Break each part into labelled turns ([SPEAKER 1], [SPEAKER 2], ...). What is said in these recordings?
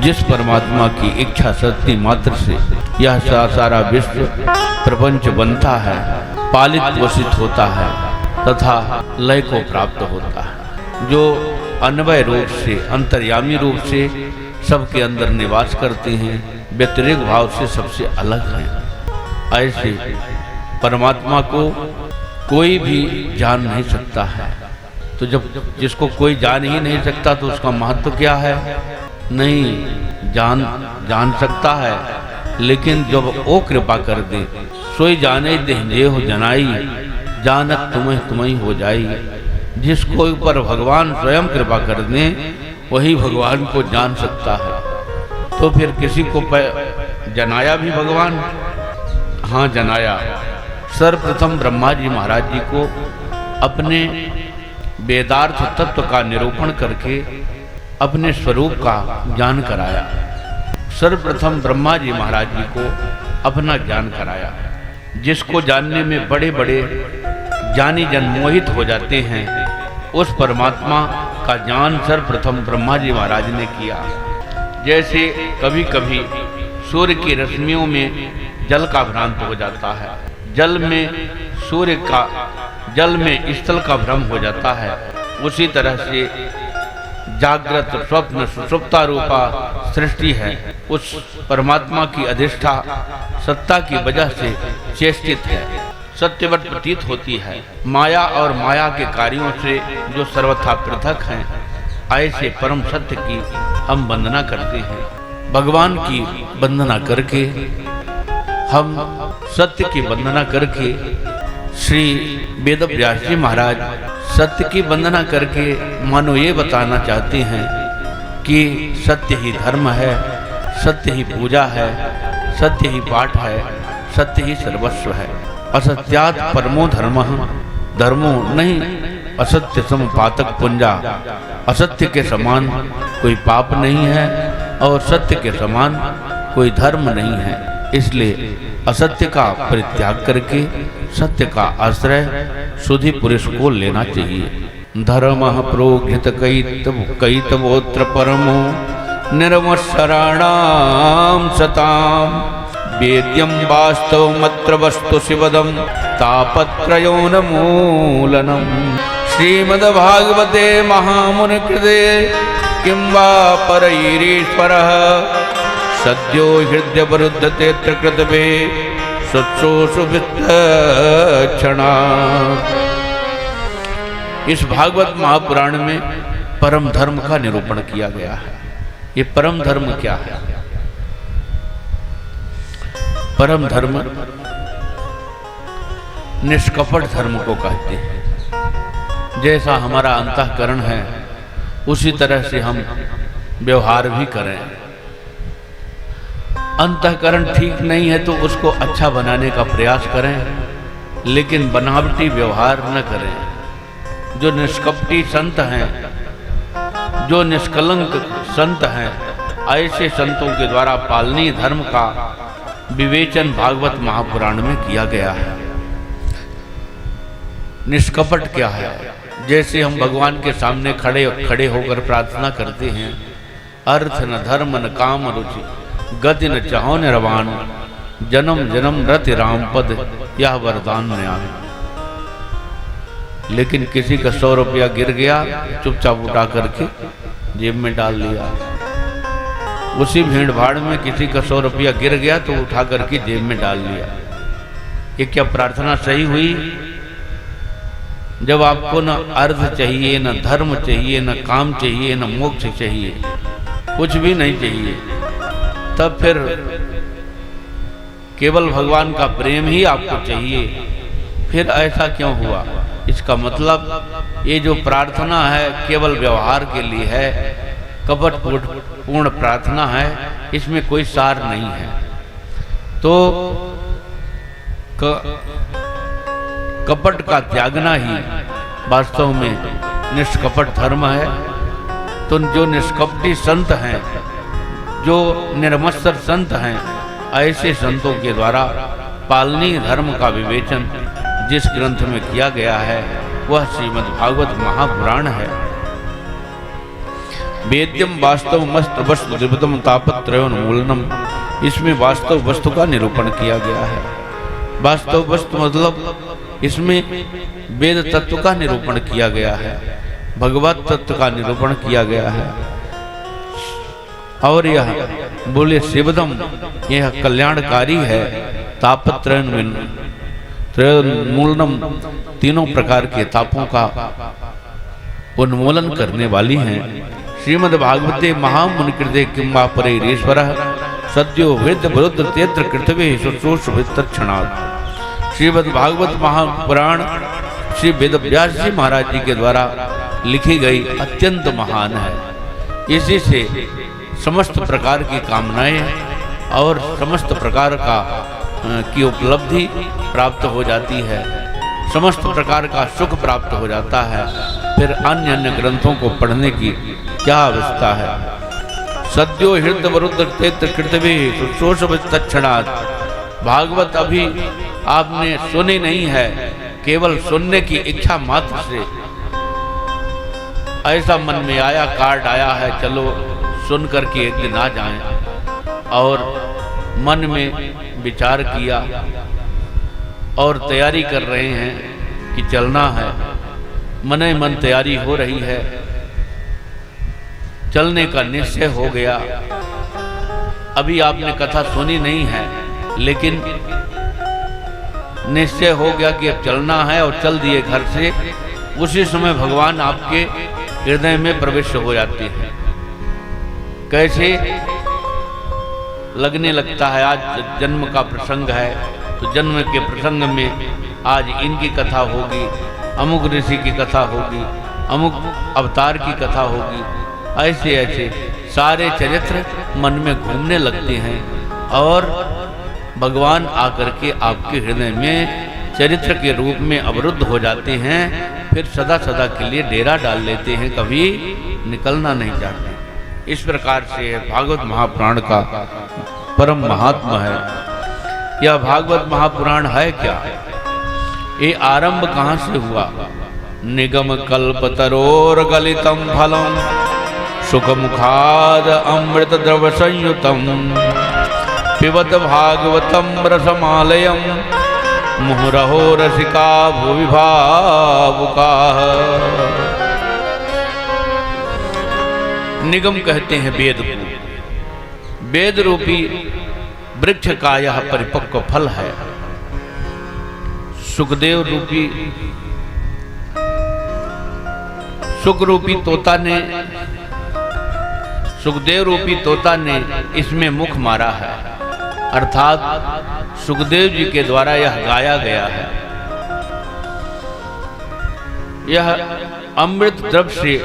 [SPEAKER 1] जिस परमात्मा की इच्छा शक्ति मात्र से यह सारा विश्व प्रपंच बनता है, पालित पोषित होता है तथा लय को प्राप्त होता है, जो अन्वय रूप से अंतर्यामी रूप से सबके अंदर निवास करते हैं, व्यतिरिक भाव से सबसे अलग हैं। ऐसे परमात्मा को कोई भी जान नहीं सकता है। तो जब जिसको कोई जान ही नहीं सकता तो उसका महत्व क्या है? नहीं जान सकता है, लेकिन जब वो कृपा कर दे, सोई जाने देह हो जनाई, जानत तुम्हें हो जाई। जिसको ऊपर भगवान स्वयं कृपा कर दे वही भगवान को जान सकता है। तो फिर किसी को जनाया भी भगवान? हाँ, जनाया। सर्वप्रथम ब्रह्मा जी महाराज जी को अपने वेदार्थ तत्व का निरूपण करके अपने स्वरूप का ज्ञान कराया। सर्वप्रथम ब्रह्मा जी महाराज जी को अपना ज्ञान कराया, जिसको जानने में बड़े बड़े ज्ञानी जन मोहित हो जाते हैं। उस परमात्मा का ज्ञान सर्वप्रथम ब्रह्मा जी महाराज ने किया। जैसे कभी कभी सूर्य की रश्मियों में जल का भ्रांत हो जाता है, जल में स्थल का भ्रम हो जाता है, उसी तरह से जागृत स्वप्न सुषुप्ता रूपा सृष्टि है उस परमात्मा की अधिष्ठा सत्ता की वजह से चेष्टित है, सत्यवत प्रतीत होती है। माया और माया के कार्यों से जो सर्वथा पृथक हैं, ऐसे परम सत्य की हम वंदना करते हैं। भगवान की वंदना करके, हम सत्य की वंदना करके, श्री वेद व्यास जी महाराज सत्य की वंदना करके मानो ये बताना चाहते हैं कि सत्य ही धर्म है, सत्य ही पूजा है, सत्य ही पाठ है, सत्य ही सर्वस्व है। असत्यात् परमो धर्मः, धर्मो नहीं असत्य सम पातक पुंजा। असत्य के समान कोई पाप नहीं है और सत्य के समान कोई धर्म नहीं है। इसलिए असत्य का परित्याग करके सत्य का आश्रय सुधि पुरुष को लेना चाहिए। धर्मः प्रोघ्यत कैतवोत्र परमो निर्मत्सराणां सताम्, वेद्यं वास्तवमत्र वस्तु शिवदं तापत्रयोन्मूलनम्। श्रीमद्भागवते महामुनिकृते किं वा परैरीश्वरः, सद्यो हृदयवरुद्धते त्रिकृतवे क्षणा। इस भागवत महापुराण में परम धर्म का निरूपण किया गया है। ये परम धर्म क्या है? परम धर्म निष्कपट धर्म को कहते हैं। जैसा हमारा अंतःकरण है उसी तरह से हम व्यवहार भी करें। अंतःकरण ठीक नहीं है तो उसको अच्छा बनाने का प्रयास करें, लेकिन बनावटी व्यवहार न करें। जो निष्कपटी संत हैं, जो निष्कलंक संत हैं, ऐसे संतों के द्वारा पालनीय धर्म का विवेचन भागवत महापुराण में किया गया है। निष्कपट क्या है? जैसे हम भगवान के सामने खड़े होकर प्रार्थना करते हैं, अर्थ न धर्म न काम रुचि, गति न चाहो निर्वाण, जन्म जन्म रति राम पद, यह वरदान न्याय। लेकिन किसी का 100 रुपया गिर गया, चुपचाप उठा करके जेब में डाल लिया। उसी भीड़ भाड़ में किसी का 100 रुपया गिर गया तो उठा करके जेब में डाल लिया। ये क्या प्रार्थना सही हुई? जब आपको न अर्थ चाहिए, न धर्म चाहिए, न काम चाहिए, न मोक्ष चाहिए, कुछ भी नहीं चाहिए, तब फिर केवल भगवान का प्रेम ही आपको चाहिए, फिर ऐसा क्यों हुआ? इसका मतलब ये जो प्रार्थना है केवल व्यवहार के लिए है, कपट पूर्ण प्रार्थना है, इसमें कोई सार नहीं है। तो कपट का त्यागना ही वास्तव में निष्कपट धर्म है। तो जो निष्कपटी संत हैं, जो निर्मत्सर संत हैं, ऐसे संतों के द्वारा पालनीय धर्म का विवेचन जिस ग्रंथ में किया गया है वह श्रीमद् भागवत महापुराण है। वेद्यम वास्तव मस्त वस्तु द्विपदम तापत्रयोन्मूलनम, इसमें वास्तव वस्तु का निरूपण किया गया है। वास्तव वस्तु मतलब इसमें वेद तत्व का निरूपण किया गया है, भगवत तत्व का निरूपण किया गया है। और यह बोले शिवदम, यह कल्याणकारी है। तापत्रयोन्मूलनम, तीनों प्रकार के तापों का उन्मूलन करने वाली हैं। श्रीमद् भागवते महामुनिकृते किंवा परेरीश्वरः सद्यो वेद विरुद्ध तेत्र कृतवे शुश्रूष वितक्षणात्। श्रीमद् भागवत महापुराण श्री वेद व्यास जी महाराज जी के द्वारा लिखी गई अत्यंत महान है। इसी से समस्त प्रकार की कामनाएं और समस्त प्रकार की उपलब्धि प्राप्त हो जाती है, समस्त प्रकार का सुख प्राप्त हो जाता है। फिर अन्य अन्य ग्रंथों को पढ़ने की क्या आवश्यकता है। सद्यो हृदय वरुद्ध तेत्र कृतवे शुश्रूष वितक्षणात्। भागवत अभी आपने सुनी नहीं है, केवल सुनने की इच्छा मात्र से ऐसा मन में आया, कार्ड आया है, चलो सुन करके एक दिन आ जाएं, और मन में विचार किया और तैयारी कर रहे हैं कि चलना है, मन ही मन तैयारी हो रही है, चलने का निश्चय हो गया। अभी आपने कथा सुनी नहीं है, लेकिन निश्चय हो गया कि अब चलना है और चल दिए घर से। उसी समय भगवान आपके हृदय में प्रवेश हो जाते हैं। कैसे लगने लगता है, आज जन्म का प्रसंग है तो जन्म के प्रसंग में आज इनकी कथा होगी, अमुक ऋषि की कथा होगी, अमुक अवतार की कथा होगी। ऐसे ऐसे सारे चरित्र मन में घूमने लगते हैं और भगवान आकर के आपके हृदय में चरित्र के रूप में अवरुद्ध हो जाते हैं। फिर सदा सदा के लिए डेरा डाल लेते हैं, कभी निकलना नहीं चाहते। इस प्रकार से भागवत महापुराण का परम महात्मा है। यह भागवत महापुराण है क्या? ये आरंभ कहाँ से हुआ? निगम कल्पतरोर गलितम फलम सुखमुखाद अमृत द्रव संयुतम पिबत भागवतम रसमालयम मुहुरहो रसिका भुवि भावुकाः। निगम कहते हैं वेद को। वेद रूपी वृक्ष का यह परिपक्व फल है। सुखदेव रूपी सुख रूपी तोता ने, सुखदेव रूपी तोता ने इसमें मुख मारा है, अर्थात सुखदेव जी के द्वारा यह गाया गया है। यह अमृत द्रव से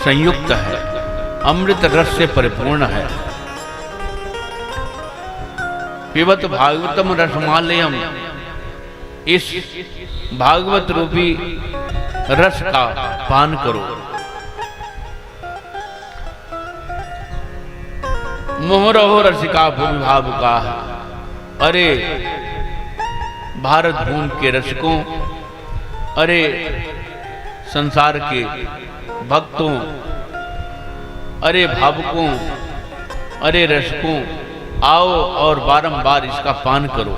[SPEAKER 1] संयुक्त है, अमृत रस से परिपूर्ण है। पिबत भागवतम रसमालयम, इस भागवत रूपी रस का पान करो। मोहरहो रसिका भूमि भावुकाः। अरे भारत भूमि के रसिकों, अरे संसार के भक्तों, अरे भावुकों, अरे रसिकों, आओ और बारंबार इसका पान करो।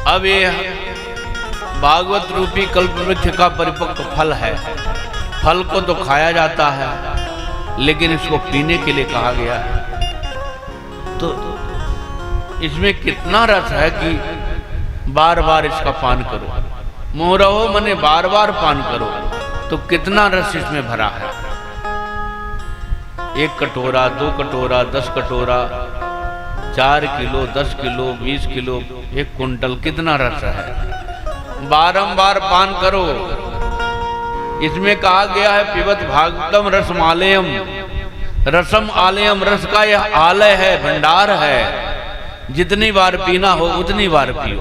[SPEAKER 1] अब यह भागवत रूपी कल्प वृक्ष का परिपक्व फल है। फल को तो खाया जाता है, लेकिन इसको पीने के लिए कहा गया है। तो इसमें कितना रस है कि बार बार इसका पान करो। मोहरहो मने बार बार पान करो, तो कितना रस इसमें भरा है। 1 कटोरा, 2 कटोरा, 10 कटोरा, 4 किलो, 10 किलो, 20 किलो, 1 कुंटल, कितना रस है। बारंबार पान करो। इसमें कहा गया है पिबत भागवतम रसमालयम, रसम आलयम, रस का यह आलय है, भंडार है। जितनी बार पीना हो उतनी बार पियो।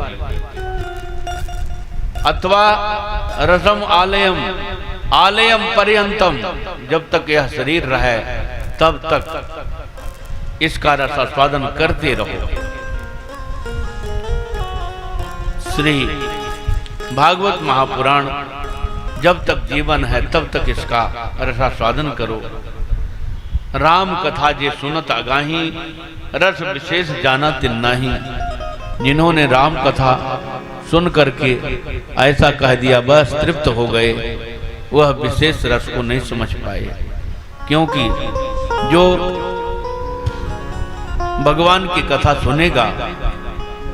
[SPEAKER 1] अथवा रसम आलयम, आलयम पर्यंतम, जब तक यह शरीर रहे तब तक इसका रसास्वादन करते रहो। श्री भागवत महापुराण जब तक जीवन है तब तक इसका रसास्वादन करो। राम कथा जे सुनत अगाही, रस विशेष जाना तिन्नाही। जिन्होंने राम कथा सुन करके ऐसा कह दिया बस तृप्त हो गए, वह विशेष रस को नहीं समझ पाए। क्योंकि जो भगवान की कथा सुनेगा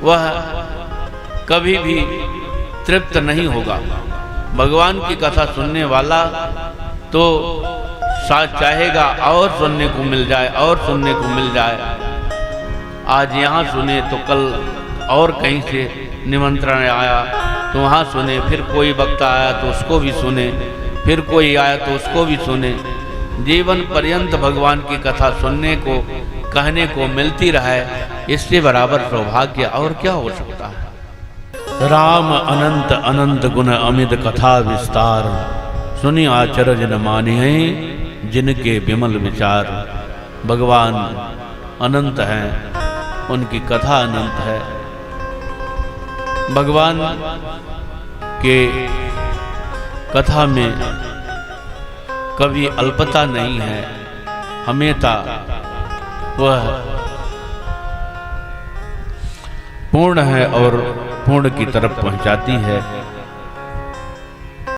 [SPEAKER 1] वह कभी भी तृप्त नहीं होगा। भगवान की कथा सुनने वाला तो चाहेगा और सुनने को मिल जाए और सुनने को मिल जाए। आज यहाँ सुने तो कल और कहीं से निमंत्रण आया तो वहाँ सुने, फिर कोई वक्ता आया तो उसको भी सुने, फिर कोई आया तो उसको भी सुने। जीवन पर्यंत भगवान की कथा सुनने को कहने को मिलती रहे, इससे बराबर सौभाग्य और क्या हो सकता है। राम अनंत अनंत गुण अमित कथा विस्तार, सुनि आचरज न मानिए जिनके विमल विचार। भगवान अनंत हैं, उनकी कथा अनंत है। भगवान के कथा में कभी अल्पता नहीं है, हमेशा वह पूर्ण है और पूर्ण की तरफ पहुंचाती है।